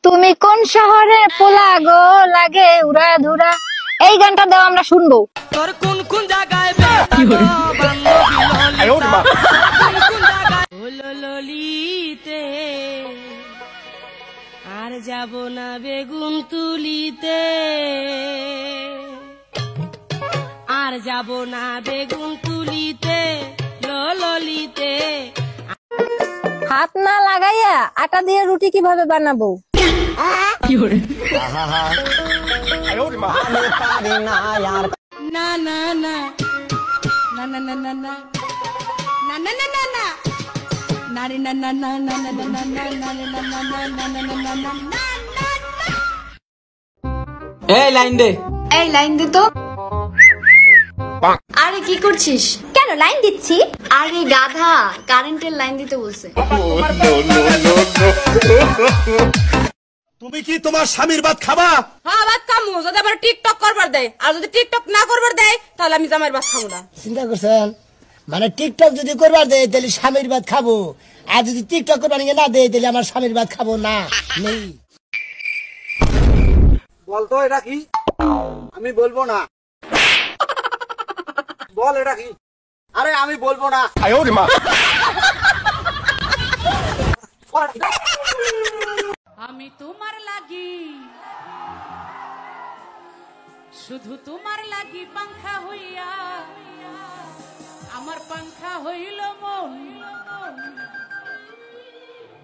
তুমি কোন শহরে পোলা গো লাগে উড়া ধুরা, এই গানটা দাও আমরা শুনবো। তোর কোন কোন জায়গায় ললিতে আর যাব না বেগুন তুলিতে, আর যাব না বেগুন তুলিতে ললিতে। হাত না লাগাইয়া আটা দিয়ে রুটি কিভাবে বানাবো? না না না না না না না না না না না না না নারে না না না না না না না না না না না না না না। এই লাইন দে, এই লাইন দে তো। আরে কি করছিস? কেন লাইন দিচ্ছি? আরে গাধা, কারেন্টের লাইন দিতে বলছে। তুমি কি তোমার স্বামীর ভাত খাবা? হ্যাঁ ভাত খামু, যদি আবার টিকটক করবার দেয়, আর যদি টিকটক না করবার দেয় তাহলে আমি জামাইয়ের ভাত খাবো না। চিন্তা করছেন? মানে টিকটক যদি করবার দেয় তাহলে স্বামীর ভাত খাবো, আর যদি টিকটক করবার না দেয় তাহলে আমার স্বামীর ভাত খাবো না। নেই বলতো এটা কি? আমি বলবো না। বল এটা কি? আরে আমি বলবো না। আমি তোমার লাগি, শুধু তোমার লাগি পাংখা হইয়া, আমার পাংখা হইল মন।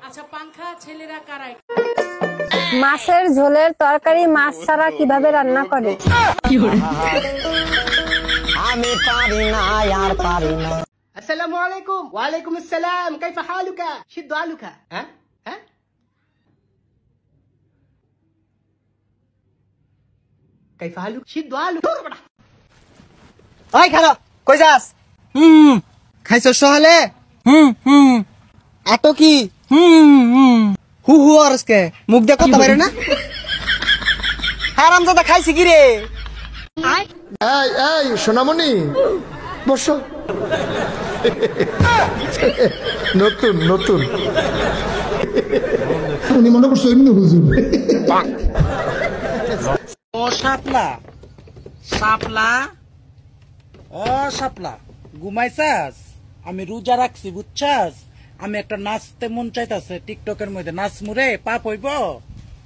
আচ্ছা পাংখা ছেলেরা কারাই? মাছের ঝোলের তরকারি মাছ ছাড়া কিভাবে রান্না করে? আমি পারি না আর পারি না। আসসালামু আলাইকুম। ওয়ালাইকুম আসসালাম। কাইফা হালুকা? সিদ্ধ আলুকা? হ্যাঁ হ্যাঁ, কাইফা হালু? সিদ্ধ আলু। ওই খালো, কই যাস? খাইছো সহলে? এত কি হু হু আরসকে মুখ দেখো তো বাইরে না। হারামজাদা খাইছি কি রে? এই এই সোনামণি বসো। নতুন নতুন উনি মনে করছো এমনি হুজুর। ও শাপলা, শাপলা, ও শাপলা, ঘুমাইছাস? আমি রোজা রাখছি বুঝছাস? আমি একটা নাচতে মন চাইতাছে, টিকটকের মধ্যে নাচমু রে, পাপ হইব?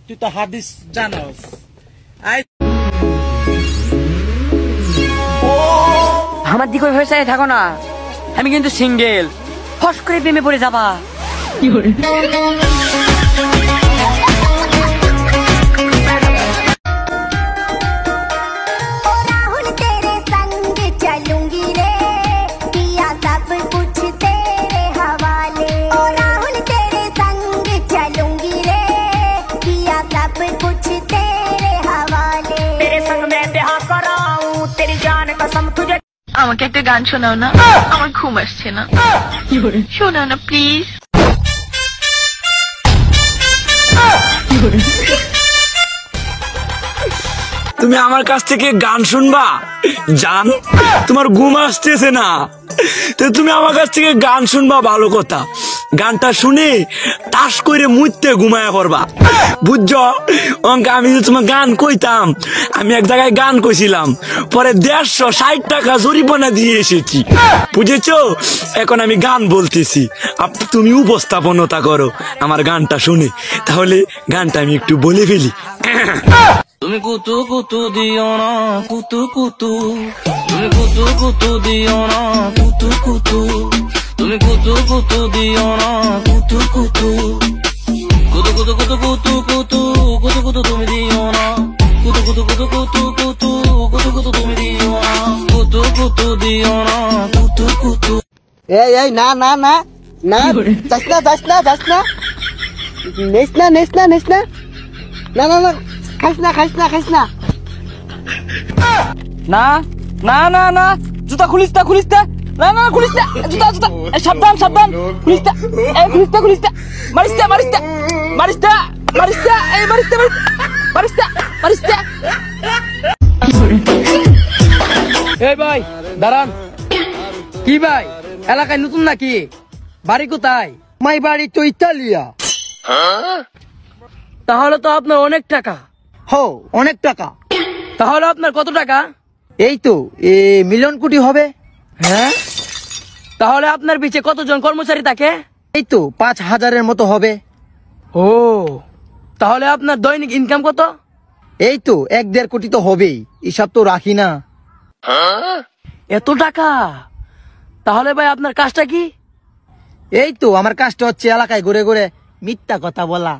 তুই তো হাদিস জানস। আমার দিকে ওইভাবে চাই থাকো না, আমি কিন্তু সিঙ্গেল, ফস করে প্রেমে পড়ে যাবা। আমাকে একটা গান শোনাও না, আমার ঘুম আসছে না। শোনাও না প্লিজ। তুমি আমার কাছ থেকে গান শুনবা? জান, তোমার ঘুম আসতেছে না, তো তুমি আমার কাছ থেকে গান শুনবা, ভালো কথা। গানটা শুনে টাস করে মুইতে ঘুমায়া পড়বা, বুঝছো? আমি যে তোমার গান কইতাম, আমি এক জায়গায় গান কইছিলাম, পরে 160 টাকা জরিমানা দিয়ে এসেছি, বুঝেছো? এখন আমি গান বলতেছি, তুমি উপস্থাপনতা করো আমার গানটা শুনে। তাহলে গানটা আমি একটু বলে ফেলি। তুমি কুতু কুতু দিও না, কুতু কুতু, তুমি কুতু কুতু দিও না, কুতু কুতু, তুমি কুতু কুতু দিও না, কুতু কুতু, কুতু কুতু কুতু কুতু কুতু কুতু কুতু তুমি দিও না, কুতু কুতু কুতু কুতু কুতু কুতু কুতু তুমি দিও না, কুতু কুতু দিও না, কুতু কুতু। এই এই না না না না, যাস না যাস না যাস না, নেস না নেস না নেস না, না না না, খাইস না খাইস না খাইস না। না না না না, জুতা খুলিস না খুলিস না, না না খুলিস না, জুতা জুতা, সাবধান সাবধান, খুলিস না, এই খুলিস না খুলিস না, মারিস না মারিস না মারিস না মারিস না, এই মারিস না মারিস না মারিস না। এই ভাই দাঁড়ান। কি ভাই, এলাকায় নতুন নাকি? বাড়ি কোথায়? মাই বাড়ি তো ইতালিয়া। তাহলে তো আপনার অনেক টাকা। হো, অনেক টাকা। তাহলে আপনার কত টাকা? এই তো মিলিয়ন কোটি হবে। হ্যাঁ, তাহলে আপনার পিছে কতজন কর্মচারী থাকে? এই তো 5,000-এর মতো হবে। ও, তাহলে আপনার দৈনিক ইনকাম কত? এই তো 1-1.5 কোটি তো হবেই, হিসাব তো রাখি না। এত টাকা? তাহলে ভাই আপনার কাজটা কি? এই তো আমার কাজটা হচ্ছে এলাকায় ঘুরে ঘুরে মিথ্যা কথা বলা।